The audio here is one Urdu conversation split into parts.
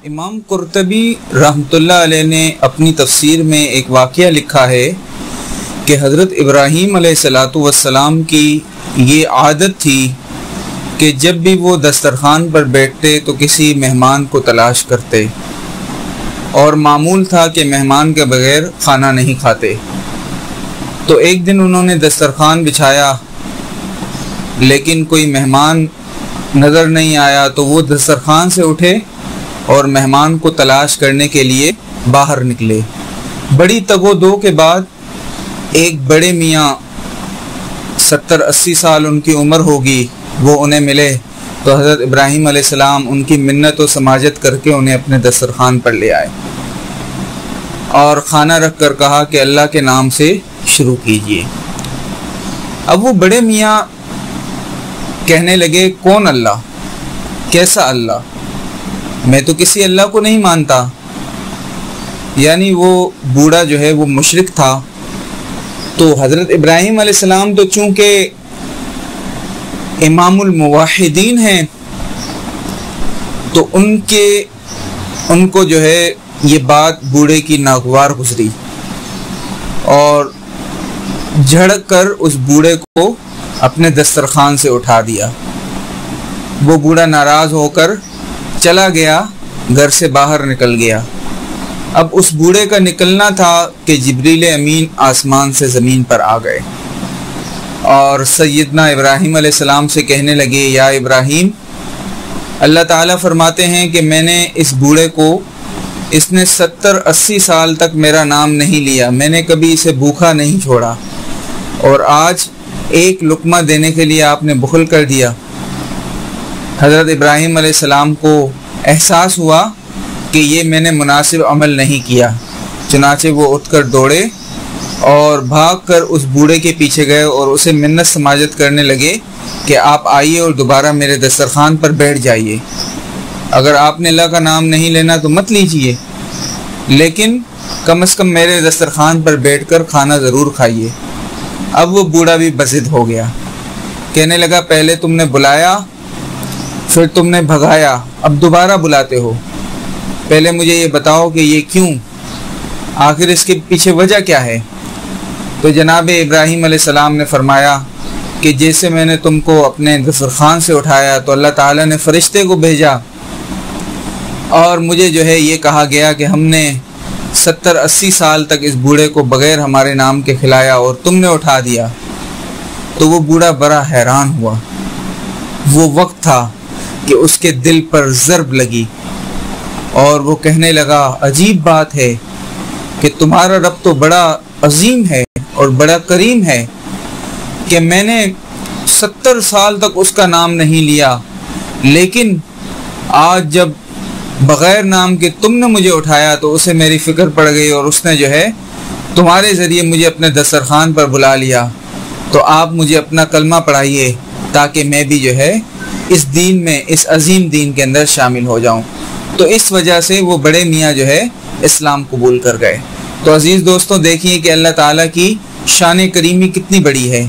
امام قرطبی رحمۃ اللہ علیہ نے اپنی تفسیر میں ایک واقعہ لکھا ہے کہ حضرت ابراہیم علیہ الصلاۃ والسلام کی یہ عادت تھی کہ جب بھی وہ دسترخوان پر بیٹھتے تو کسی مہمان کو تلاش کرتے، اور معمول تھا کہ مہمان کے بغیر کھانا نہیں کھاتے۔ تو ایک دن انہوں نے دسترخوان بچھایا لیکن کوئی مہمان نظر نہیں آیا، تو وہ دسترخوان سے اٹھے اور مہمان کو تلاش کرنے کے لیے باہر نکلے۔ بڑی تگ و دو کے بعد ایک بڑے میاں 70-80 سال ان کی عمر ہوگی، وہ انہیں ملے تو حضرت ابراہیم علیہ السلام ان کی منت و سماجت کر کے انہیں اپنے دسترخوان پر لے آئے اور کھانا رکھ کر کہا کہ اللہ کے نام سے شروع کیجئے۔ اب وہ بڑے میاں کہنے لگے، کون اللہ؟ کیسا اللہ؟ میں تو کسی اللہ کو نہیں مانتا۔ یعنی وہ بوڑھا جو ہے وہ مشرک تھا۔ تو حضرت ابراہیم علیہ السلام تو چونکہ امام الموحدین ہیں تو ان کو جو ہے یہ بات بوڑھے کی ناگوار گزری اور جھڑک کر اس بوڑھے کو اپنے دسترخوان سے اٹھا دیا۔ وہ بوڑھا ناراض ہو کر چلا گیا، گھر سے باہر نکل گیا۔ اب اس بوڑھے کا نکلنا تھا کہ جبریل امین آسمان سے زمین پر آ گئے اور سیدنا ابراہیم علیہ السلام سے کہنے لگے، یا ابراہیم، اللہ تعالیٰ فرماتے ہیں کہ میں نے اس بوڑھے کو، اس نے 70-80 سال تک میرا نام نہیں لیا، میں نے کبھی اسے بھوکا نہیں چھوڑا، اور آج ایک لقمہ دینے کے لیے آپ نے بخل کر دیا۔ حضرت ابراہیم علیہ السلام کو احساس ہوا کہ یہ میں نے مناسب عمل نہیں کیا، چنانچہ وہ اٹھ کر دوڑے اور بھاگ کر اس بوڑھے کے پیچھے گئے اور اسے منت سماجت کرنے لگے کہ آپ آئیے اور دوبارہ میرے دسترخوان پر بیٹھ جائیے۔ اگر آپ نے اللہ کا نام نہیں لینا تو مت لیجئے، لیکن کم از کم میرے دسترخوان پر بیٹھ کر کھانا ضرور کھائیے۔ اب وہ بوڑھا بھی بضد ہو گیا، کہنے لگا، پہلے تم نے بلایا، پھر تم نے بھگایا، اب دوبارہ بلاتے ہو، پہلے مجھے یہ بتاؤ کہ یہ کیوں؟ آخر اس کے پیچھے وجہ کیا ہے؟ تو جناب ابراہیم علیہ السلام نے فرمایا کہ جیسے میں نے تم کو اپنے دسترخوان سے اٹھایا تو اللہ تعالیٰ نے فرشتے کو بھیجا اور مجھے جو ہے یہ کہا گیا کہ ہم نے 70-80 سال تک اس بوڑھے کو بغیر ہمارے نام کے کھلایا اور تم نے اٹھا دیا۔ تو وہ بوڑھا بڑا حیران ہوا۔ وہ وقت تھا کہ اس کے دل پر ضرب لگی اور وہ کہنے لگا، عجیب بات ہے کہ تمہارا رب تو بڑا عظیم ہے اور بڑا کریم ہے کہ میں نے 70 سال تک اس کا نام نہیں لیا، لیکن آج جب بغیر نام کے تم نے مجھے اٹھایا تو اسے میری فکر پڑ گئی اور اس نے جو ہے تمہارے ذریعے مجھے اپنے دسترخوان پر بلا لیا۔ تو آپ مجھے اپنا کلمہ پڑھائیے تاکہ میں بھی جو ہے اس دین میں، اس عظیم دین کے اندر شامل ہو جاؤں۔ تو اس وجہ سے وہ بڑے میاں جو ہے اسلام قبول کر گئے۔ تو عزیز دوستوں، دیکھیے کہ اللہ تعالیٰ کی شان کریمی کتنی بڑی ہے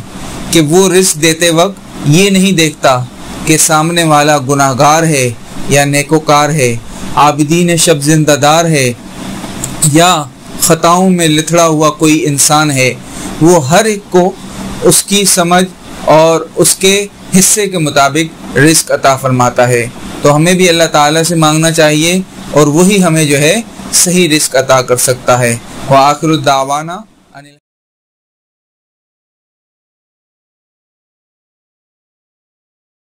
کہ وہ رزق دیتے وقت یہ نہیں دیکھتا کہ سامنے والا گناہ گار ہے یا نیکوکار ہے، عابدین شب زندہ دار ہے یا خطاؤں میں لتھڑا ہوا کوئی انسان ہے۔ وہ ہر ایک کو اس کی سمجھ اور اس کے حصے کے مطابق رزق عطا فرماتا ہے۔ تو ہمیں بھی اللہ تعالیٰ سے مانگنا چاہیے اور وہی ہمیں جو ہے صحیح رزق عطا کر سکتا ہے۔ وآخر الدعوانا